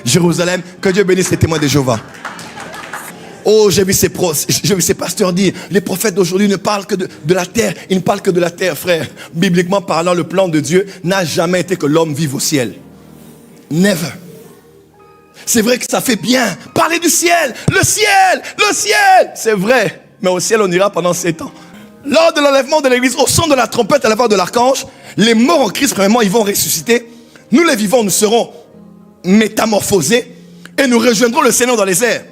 Jérusalem. Que Dieu bénisse les témoins de Jéhovah. Oh, j'ai vu ces pasteurs dire, les prophètes d'aujourd'hui ne parlent que de la terre. Ils ne parlent que de la terre, frère. Bibliquement parlant, le plan de Dieu n'a jamais été que l'homme vive au ciel. Never. C'est vrai que ça fait bien. Parler du ciel, le ciel, le ciel. C'est vrai. Mais au ciel, on ira pendant 7 ans. Lors de l'enlèvement de l'église, au son de la trompette à la voix de l'archange, les morts en Christ, premièrement, ils vont ressusciter. Nous, les vivants, nous serons métamorphosés et nous rejoindrons le Seigneur dans les airs.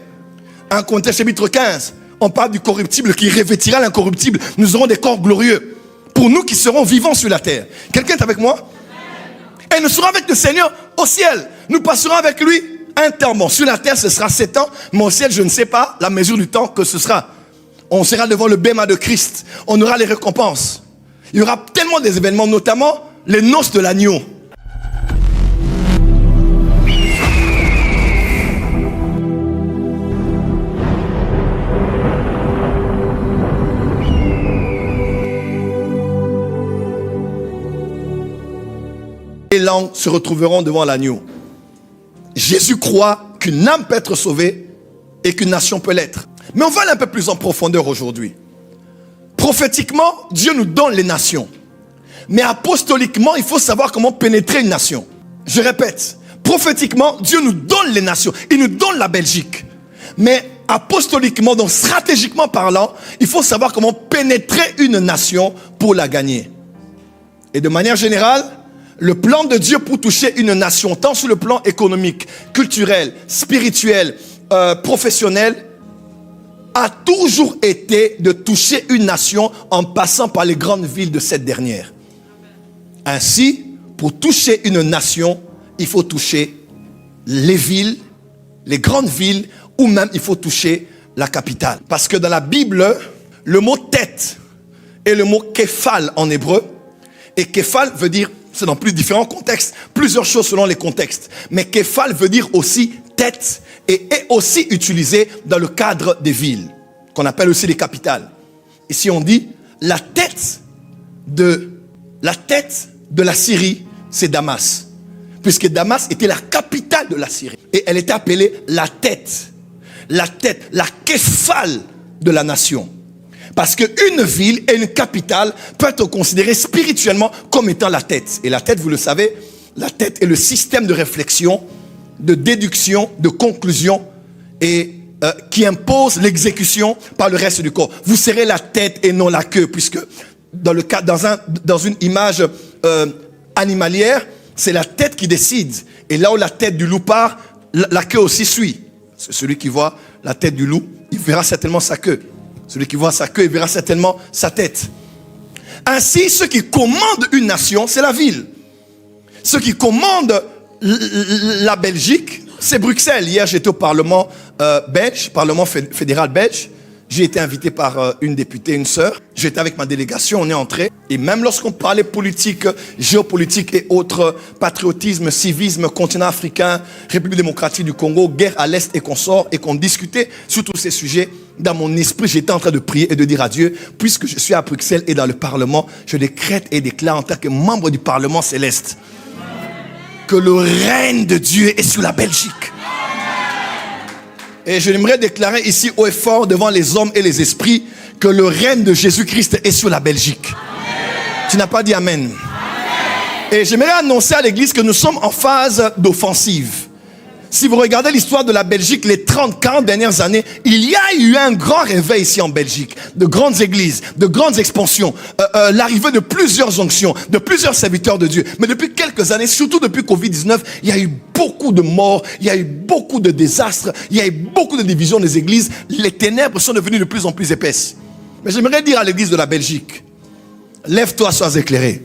1 Corinthiens chapitre 15, on parle du corruptible qui revêtira l'incorruptible. Nous aurons des corps glorieux. Pour nous qui serons vivants sur la terre. Quelqu'un est avec moi? Et nous serons avec le Seigneur au ciel. Nous passerons avec lui un temps. Bon, sur la terre, ce sera 7 ans. Mais au ciel, je ne sais pas la mesure du temps que ce sera. On sera devant le bêma de Christ. On aura les récompenses. Il y aura tellement des événements, notamment les noces de l'agneau. Les langues se retrouveront devant l'agneau. Jésus croit qu'une âme peut être sauvée et qu'une nation peut l'être. Mais on va aller un peu plus en profondeur aujourd'hui. Prophétiquement, Dieu nous donne les nations. Mais apostoliquement, il faut savoir comment pénétrer une nation. Je répète, prophétiquement, Dieu nous donne les nations. Il nous donne la Belgique. Mais apostoliquement, donc stratégiquement parlant, il faut savoir comment pénétrer une nation pour la gagner. Et de manière générale, le plan de Dieu pour toucher une nation, tant sur le plan économique, culturel, spirituel, professionnel, a toujours été de toucher une nation en passant par les grandes villes de cette dernière. Ainsi, pour toucher une nation, il faut toucher les villes, les grandes villes, ou même il faut toucher la capitale. Parce que dans la Bible, le mot tête est le mot képhal en hébreu. Et képhal veut dire, c'est dans plus différents contextes, plusieurs choses selon les contextes. Mais képhal veut dire aussi tête et est aussi utilisé dans le cadre des villes, qu'on appelle aussi les capitales. Ici on dit la tête de la Syrie, c'est Damas. Puisque Damas était la capitale de la Syrie. Et elle était appelée la tête, la képhale de la nation. Parce qu'une ville et une capitale peuvent être considérées spirituellement comme étant la tête. Et la tête, vous le savez, la tête est le système de réflexion, de déduction, de conclusion et qui impose l'exécution par le reste du corps. Vous serez la tête et non la queue, puisque dans une image animalière, c'est la tête qui décide. Et là où la tête du loup part, la queue aussi suit. C'est celui qui voit la tête du loup, il verra certainement sa queue. Celui qui voit sa queue, il verra certainement sa tête. Ainsi, ceux qui commandent une nation, c'est la ville. Ceux qui commandent la Belgique, c'est Bruxelles. Hier, j'étais au Parlement belge, Parlement fédéral belge. J'ai été invité par une députée, une sœur. J'étais avec ma délégation, on est entré. Et même lorsqu'on parlait politique, géopolitique et autres, patriotisme, civisme, continent africain, République démocratique du Congo, guerre à l'Est et consorts, et qu'on discutait sur tous ces sujets, dans mon esprit, j'étais en train de prier et de dire à Dieu, puisque je suis à Bruxelles et dans le Parlement, je décrète et déclare en tant que membre du Parlement céleste que le règne de Dieu est sur la Belgique. Et je aimerais déclarer ici haut et fort devant les hommes et les esprits que le règne de Jésus-Christ est sur la Belgique. Amen. Tu n'as pas dit amen. Amen. Et j'aimerais annoncer à l'église que nous sommes en phase d'offensive. Si vous regardez l'histoire de la Belgique, les 30-40 dernières années, il y a eu un grand réveil ici en Belgique. De grandes églises, de grandes expansions, l'arrivée de plusieurs onctions, de plusieurs serviteurs de Dieu. Mais depuis quelques années, surtout depuis Covid-19, il y a eu beaucoup de morts, il y a eu beaucoup de désastres, il y a eu beaucoup de divisions des églises. Les ténèbres sont devenues de plus en plus épaisses. Mais j'aimerais dire à l'église de la Belgique, lève-toi, sois éclairé.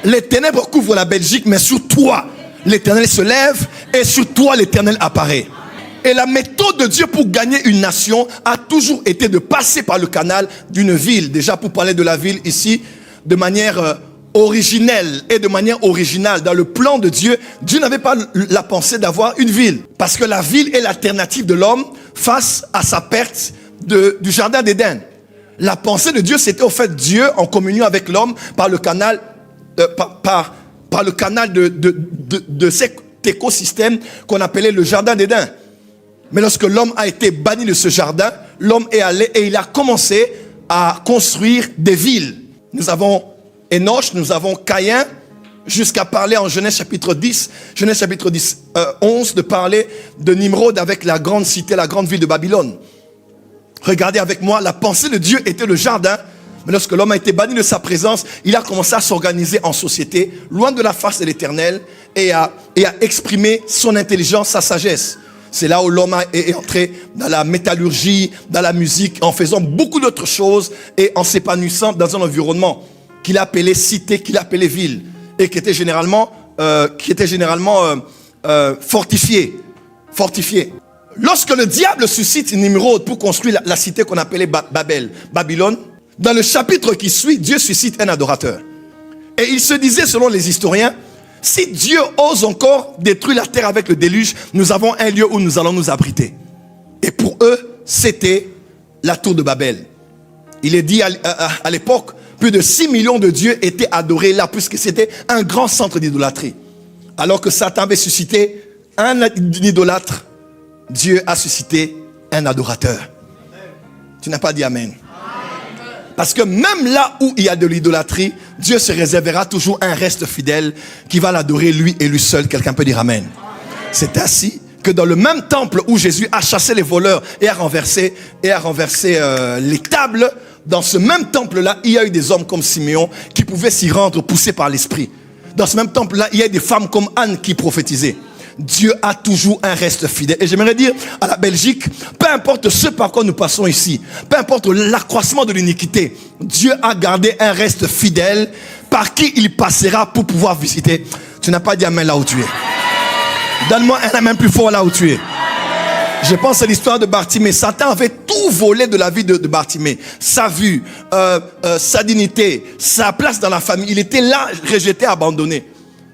Les ténèbres couvrent la Belgique, mais sur toi, l'Éternel se lève et sur toi l'Éternel apparaît. Et la méthode de Dieu pour gagner une nation a toujours été de passer par le canal d'une ville. Déjà pour parler de la ville ici, de manière originelle et de manière originale. Dans le plan de Dieu, Dieu n'avait pas la pensée d'avoir une ville. Parce que la ville est l'alternative de l'homme face à sa perte du jardin d'Éden. La pensée de Dieu, c'était au fait Dieu en communion avec l'homme par le canal par le canal de ses écosystème qu'on appelait le jardin d'Éden. Mais lorsque l'homme a été banni de ce jardin, l'homme est allé et il a commencé à construire des villes. Nous avons Enoch, nous avons Caïn, jusqu'à parler en Genèse chapitre 10, 11, de parler de Nimrod avec la grande cité, la grande ville de Babylone. Regardez avec moi, la pensée de Dieu était le jardin, mais lorsque l'homme a été banni de sa présence, il a commencé à s'organiser en société, loin de la face de l'Éternel, et à exprimer son intelligence, sa sagesse. C'est là où l'homme est entré dans la métallurgie, dans la musique, en faisant beaucoup d'autres choses et en s'épanouissant dans un environnement qu'il appelait cité, qu'il appelait ville, et qui était généralement fortifié. Lorsque le diable suscite Nimrod pour construire la cité qu'on appelait Babylone, dans le chapitre qui suit, Dieu suscite un adorateur. Et il se disait, selon les historiens, si Dieu ose encore détruire la terre avec le déluge, nous avons un lieu où nous allons nous abriter. Et pour eux, c'était la tour de Babel. Il est dit à l'époque, plus de 6 millions de dieux étaient adorés là, puisque c'était un grand centre d'idolâtrie. Alors que Satan avait suscité un idolâtre, Dieu a suscité un adorateur. Tu n'as pas dit amen. Parce que même là où il y a de l'idolâtrie, Dieu se réservera toujours un reste fidèle qui va l'adorer lui et lui seul. Quelqu'un peut dire amen. C'est ainsi que dans le même temple où Jésus a chassé les voleurs et a renversé les tables, dans ce même temple-là, il y a eu des hommes comme Simeon qui pouvaient s'y rendre poussés par l'esprit. Dans ce même temple-là, il y a eu des femmes comme Anne qui prophétisaient. Dieu a toujours un reste fidèle. Et j'aimerais dire à la Belgique, peu importe ce par quoi nous passons ici, peu importe l'accroissement de l'iniquité, Dieu a gardé un reste fidèle par qui il passera pour pouvoir visiter. Tu n'as pas dit amen là où tu es. Donne-moi un amen plus fort là où tu es. Je pense à l'histoire de Bartimée. Satan avait tout volé de la vie de Bartimée. Sa vue, sa dignité, sa place dans la famille. Il était là, rejeté, abandonné.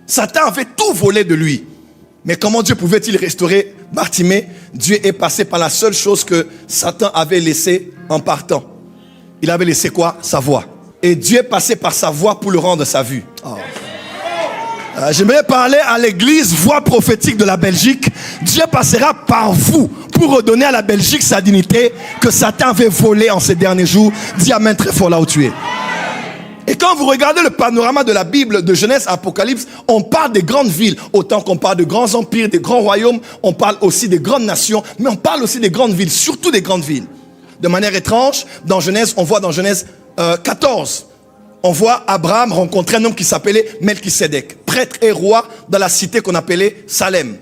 Satan avait tout volé de lui. Mais comment Dieu pouvait-il restaurer Bartimée? Dieu est passé par la seule chose que Satan avait laissée en partant. Il avait laissé quoi? Sa voix. Et Dieu est passé par sa voix pour le rendre sa vue. Oh. J'aimerais parler à l'église voix prophétique de la Belgique. Dieu passera par vous pour redonner à la Belgique sa dignité que Satan avait volée en ces derniers jours. Dis amen très fort là où tu es. Et quand vous regardez le panorama de la Bible, de Genèse à Apocalypse, on parle des grandes villes. Autant qu'on parle de grands empires, des grands royaumes, on parle aussi des grandes nations, mais on parle aussi des grandes villes, surtout des grandes villes. De manière étrange, dans Genèse, on voit dans Genèse 14, on voit Abraham rencontrer un homme qui s'appelait Melchisédek, prêtre et roi dans la cité qu'on appelait Salem.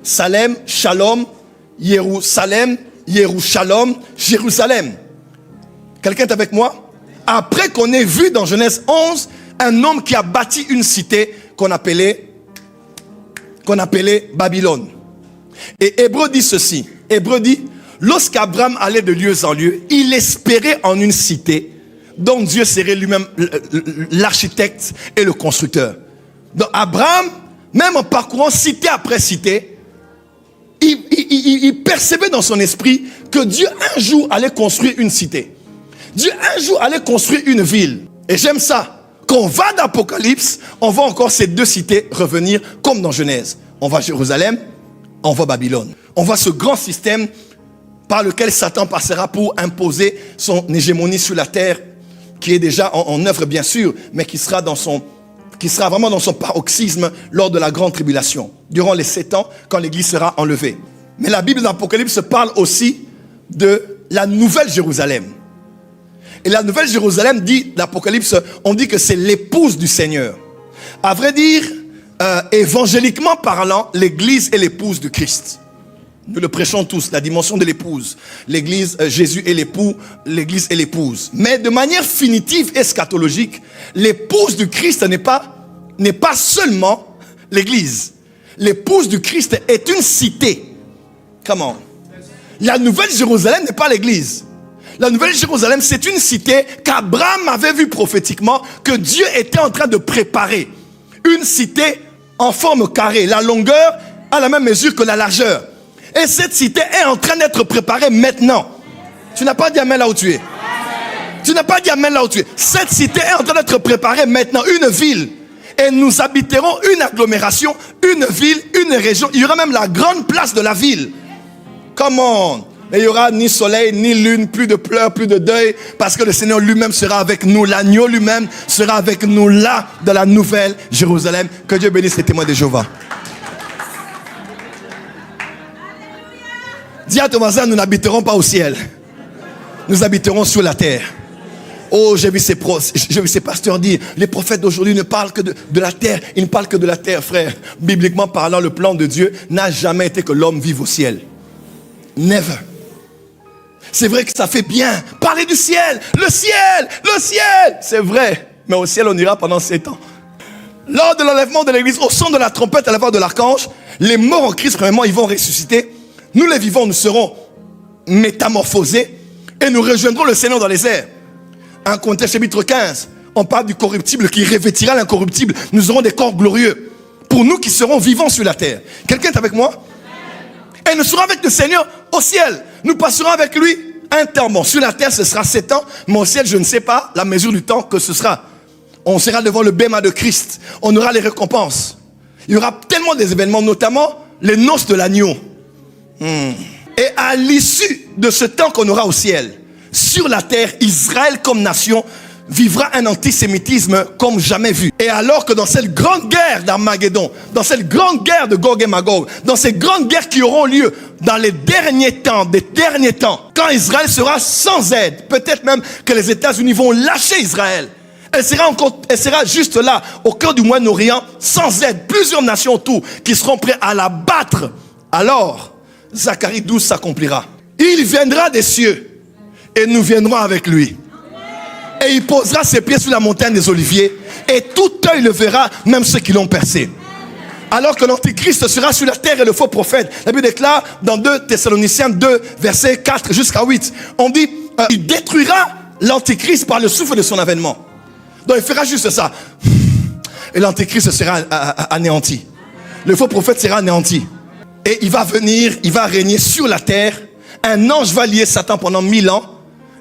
Salem, Shalom, Jérusalem, Jérusalem. Quelqu'un est avec moi? Après qu'on ait vu dans Genèse 11 un homme qui a bâti une cité qu'on appelait Babylone. Et Hébreu dit ceci. Hébreu dit, lorsqu'Abraham allait de lieu en lieu, il espérait en une cité dont Dieu serait lui-même l'architecte et le constructeur. Donc Abraham, même en parcourant cité après cité, il percevait dans son esprit que Dieu un jour allait construire une cité. Dieu un jour allait construire une ville. Et j'aime ça. Quand on va dans l'Apocalypse, on voit encore ces deux cités revenir comme dans Genèse. On voit Jérusalem, on voit Babylone. On voit ce grand système par lequel Satan passera pour imposer son hégémonie sur la terre, qui est déjà en œuvre bien sûr, mais qui sera vraiment dans son paroxysme lors de la grande tribulation, durant les 7 ans, quand l'église sera enlevée. Mais la Bible d'Apocalypse parle aussi de la nouvelle Jérusalem. Et la nouvelle Jérusalem dit, l'Apocalypse, on dit que c'est l'épouse du Seigneur. À vrai dire, évangéliquement parlant, l'église est l'épouse du Christ. Nous le prêchons tous, la dimension de l'épouse. L'église, Jésus est l'époux, l'église est l'épouse. Mais de manière finitive, eschatologique, l'épouse du Christ n'est pas seulement l'église. L'épouse du Christ est une cité. Comment? La nouvelle Jérusalem n'est pas l'église. La nouvelle Jérusalem, c'est une cité qu'Abraham avait vue prophétiquement, que Dieu était en train de préparer. Une cité en forme carrée. La longueur à la même mesure que la largeur. Et cette cité est en train d'être préparée maintenant. Tu n'as pas dit amen là où tu es. Tu n'as pas dit amen là où tu es. Cette cité est en train d'être préparée maintenant. Une ville. Et nous habiterons une agglomération, une ville, une région. Il y aura même la grande place de la ville. Comment? Et il n'y aura ni soleil, ni lune, plus de pleurs, plus de deuil, parce que le Seigneur lui-même sera avec nous. L'agneau lui-même sera avec nous là, dans la nouvelle Jérusalem. Que Dieu bénisse les témoins de Jéhovah. Dis à ton voisin, nous n'habiterons pas au ciel. Nous habiterons sur la terre. Oh, j'ai vu ces pasteurs dire, les prophètes d'aujourd'hui ne parlent que de la terre. Ils ne parlent que de la terre, frère. Bibliquement parlant, le plan de Dieu n'a jamais été que l'homme vive au ciel. Never. C'est vrai que ça fait bien parler du ciel. Le ciel, le ciel. C'est vrai. Mais au ciel, on ira pendant 7 ans. Lors de l'enlèvement de l'église, au son de la trompette à la voix de l'archange, les morts en Christ, premièrement, ils vont ressusciter. Nous, les vivants, nous serons métamorphosés et nous rejoindrons le Seigneur dans les airs. 1 Corinthiens chapitre 15, on parle du corruptible qui revêtira l'incorruptible. Nous aurons des corps glorieux. Pour nous qui serons vivants sur la terre. Quelqu'un est avec moi? Et nous serons avec le Seigneur au ciel. Nous passerons avec lui un temps. Bon, sur la terre, ce sera 7 ans. Mais au ciel, je ne sais pas la mesure du temps que ce sera. On sera devant le bêma de Christ. On aura les récompenses. Il y aura tellement des événements, notamment les noces de l'agneau. Et à l'issue de ce temps qu'on aura au ciel, sur la terre, Israël comme nation vivra un antisémitisme comme jamais vu. Et alors que dans cette grande guerre d'Armageddon, dans cette grande guerre de Gog et Magog, dans ces grandes guerres qui auront lieu dans les derniers temps, quand Israël sera sans aide, peut-être même que les États-Unis vont lâcher Israël. Elle sera juste là, au cœur du Moyen-Orient, sans aide. Plusieurs nations autour qui seront prêtes à la battre. Alors, Zacharie 12 s'accomplira. Il viendra des cieux et nous viendrons avec lui. Et il posera ses pieds sur la montagne des Oliviers et tout œil le verra, même ceux qui l'ont percé. Alors que l'Antichrist sera sur la terre et le faux prophète. La Bible déclare dans 2 Thessaloniciens 2, versets 4 jusqu'à 8. On dit, il détruira l'Antichrist par le souffle de son avènement. Donc il fera juste ça. Et l'Antichrist sera anéanti. Le faux prophète sera anéanti. Et il va venir, il va régner sur la terre. Un ange va lier Satan pendant 1000 ans.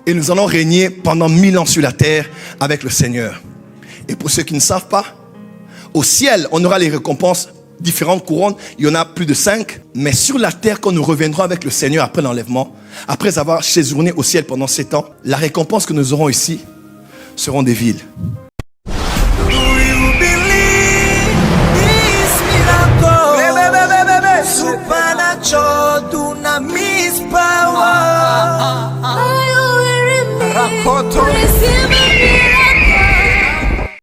Et nous allons régner pendant 1000 ans sur la terre avec le Seigneur. Et pour ceux qui ne savent pas, au ciel, on aura les récompenses, différentes couronnes. Il y en a plus de 5. Mais sur la terre, quand nous reviendrons avec le Seigneur après l'enlèvement, après avoir séjourné au ciel pendant 7 ans, la récompense que nous aurons ici seront des villes.